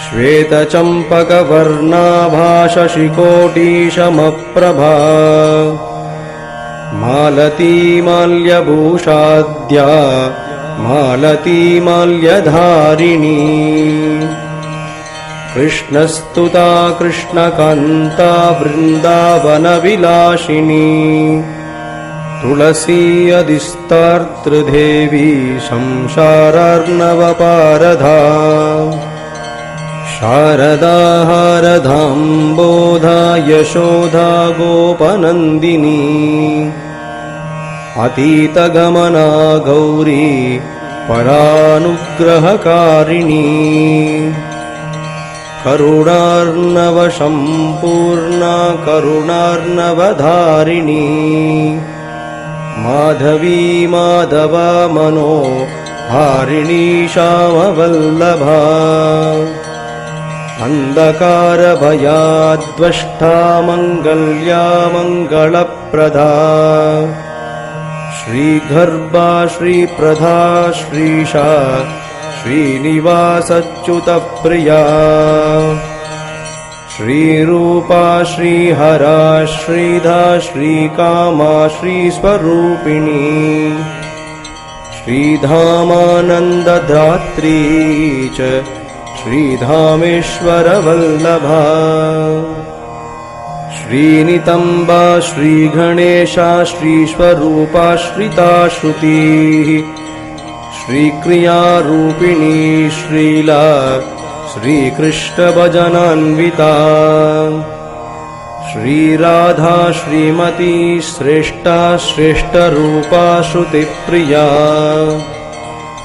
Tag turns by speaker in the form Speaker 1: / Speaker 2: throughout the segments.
Speaker 1: श्वेतचम्पकवर्णाभा शशिकोटिशमप्रभा मालती माल्यभूषाद्या मालती माल्यधारिणी कृष्णस्तुता कृष्णकान्ता वृन्दावनविलासिनी तुलसी अधिस्तार्तृदेवी संसारार्णवपारधा शारदा हारदाम्बोधा यशोधा गोपनन्दिनी अतीतगमना गौरी परानुग्रहकारिणी करुणार्णवसम्पूर्णा करुणार्णवधारिणी माधवी माधवा मनोहारिणी श्यामवल्लभा अन्धकारभयाद्वष्टा मङ्गल्या मङ्गलप्रदा श्रीगर्भा श्रीप्रदा श्रीशा श्रीनिवासच्युतप्रिया श्रीरूपा श्रीहरा श्रीधा श्रीकामा श्रीस्वरूपिणी श्रीधामानन्ददात्री च श्रीधामेश्वरवल्लभा श्रीनितम्बा श्रीगणेशा श्रीस्वरूपा श्रिता श्रुतिः श्रीक्रियारूपिणी श्रीला श्रीकृष्णभजनान्विता श्रीराधा श्रीमती श्रेष्ठा श्रेष्ठरूपा श्रुतिप्रिया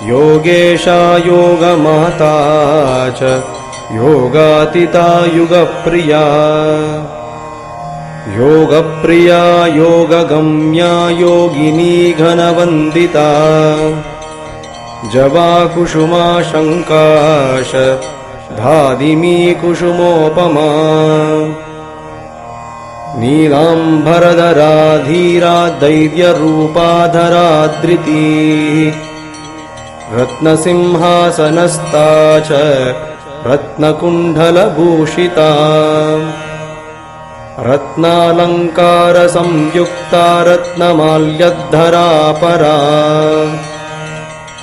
Speaker 1: योगेशा योगमाता च योगातीता युगप्रिया योगप्रिया योगगम्या योगिनी घनवन्दिता जवा कुसुमा शङ्काश धादिमी कुसुमोपमा नीलाम्बरधरा धीरा दैर्यरूपाधरा धृती रत्नसिंहासनस्था च रत्नकुण्डलभूषिता रत्नालङ्कारसंयुक्ता रत्नमाल्यधरा परा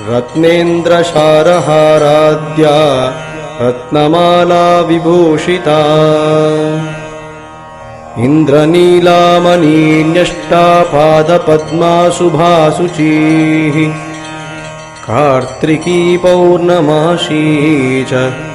Speaker 1: रत्नेन्द्रशारहाराद्या रत्नमाला विभूषिता इन्द्रनीलामणिन्यष्टा पादपद्मा शुभाशुचिः कार्तिकी पौर्णमासी च